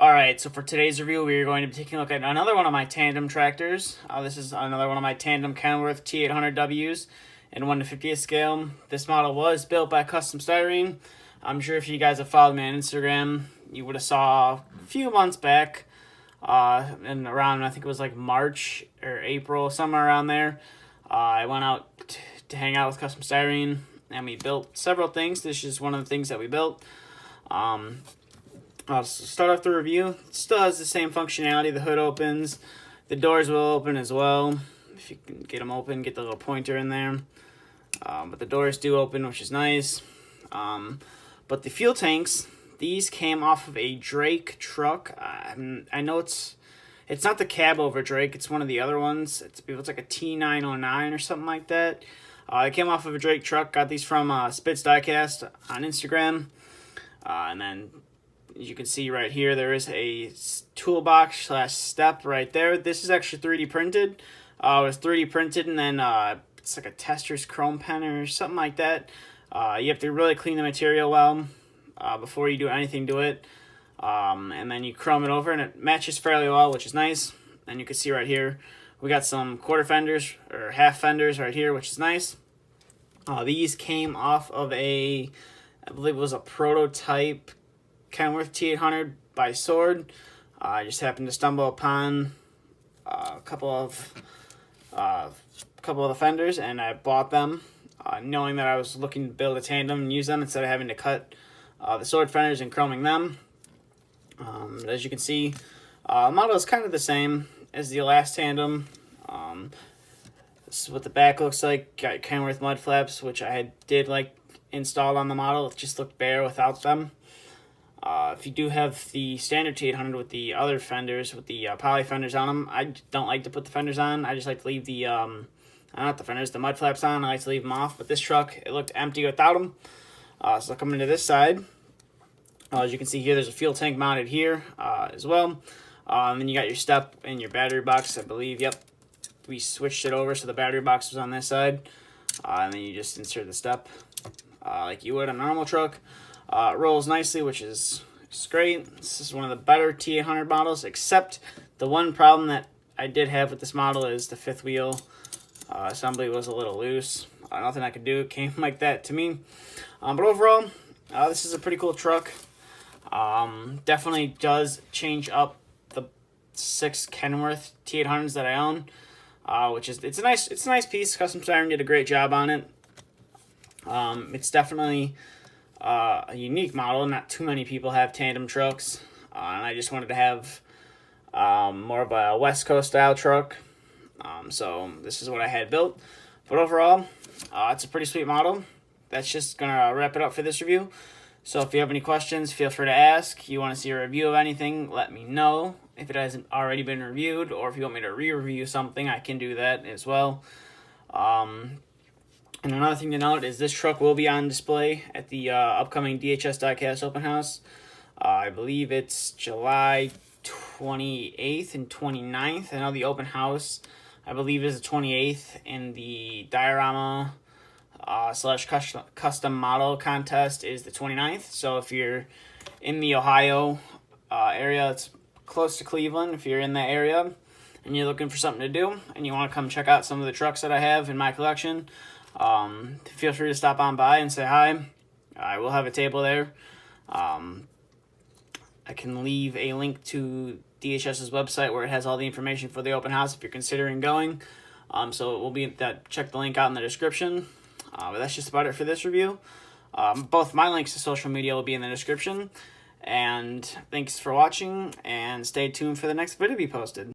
Alright, so for today's review, we are going to be taking a look at another one of my tandem tractors. This is another one of my tandem Kenworth T800Ws in 1/50th scale. This model was built by Custom Styrene. I'm sure if you guys have followed me on Instagram, you would have saw a few months back, and around, I think it was like March or April, somewhere around there. I went out to hang out with Custom Styrene, and we built several things. This is one of the things that we built. I'll start off the review. It still has the same functionality. The hood opens. The doors will open as well. If you can get them open, get the little pointer in there. But the doors do open, which is nice. But the fuel tanks, these came off of a Drake truck. I know it's not the cab over Drake. It's one of the other ones. It's like a T909 or something like that. It came off of a Drake truck. Got these from DHS Diecast on Instagram. And then, as you can see right here, there is a toolbox / step right there. This is actually 3D printed. It was 3D printed, and then it's like a tester's chrome pen or something like that. You have to really clean the material well before you do anything to it. And then you chrome it over, and it matches fairly well, which is nice. And you can see right here, we got some quarter fenders or half fenders right here, which is nice. These came off of I believe it was a prototype Kenworth T800 by Sword. I just happened to stumble upon a couple of the fenders, and I bought them, knowing that I was looking to build a tandem and use them instead of having to cut the Sword fenders and chroming them. As you can see, the model is kind of the same as the last tandem. This is what the back looks like. Got Kenworth mud flaps, which I did like installed on the model. It just looked bare without them. If you do have the standard T800 with the other fenders, with the poly fenders on them, I don't like to put the fenders on. I just like to leave the, not the fenders, the mud flaps on. I like to leave them off. But this truck, it looked empty without them. So coming to this side, as you can see here, there's a fuel tank mounted here as well. And then you got your step and your battery box, I believe. Yep, we switched it over so the battery box was on this side. And then you just insert the step like you would on a normal truck. It rolls nicely, which is great. This is one of the better T800 models, except the one problem that I did have with this model is the fifth wheel assembly was a little loose. Nothing I could do. It came like that to me. But overall, this is a pretty cool truck. Definitely does change up the 6 Kenworth T800s that I own, which is it's a nice piece. Custom Styrene did a great job on it. It's definitely a unique model. Not too many people have tandem trucks, and I just wanted to have more of a West Coast style truck. So this is what I had built. But overall, it's a pretty sweet model. That's just gonna wrap it up for this review. So if you have any questions, feel free to ask. You want to see a review of anything, let me know. If it hasn't already been reviewed, or if you want me to re-review something, I can do that as well. And another thing to note is this truck will be on display at the upcoming DHS Diecast open house. I believe it's July 28th and 29th. I know the open house, I believe, is the 28th, and the diorama / custom model contest is the 29th. So if you're in the Ohio area, it's close to Cleveland. If you're in that area and you're looking for something to do and you want to come check out some of the trucks that I have in my collection, feel free to stop on by and say hi. I will have a table there. I can leave a link to DHS's website where it has all the information for the open house if you're considering going. So it will be that. Check the link out in the description. But that's just about it for this review. Both my links to social media will be in the description. And thanks for watching, and stay tuned for the next video to be posted.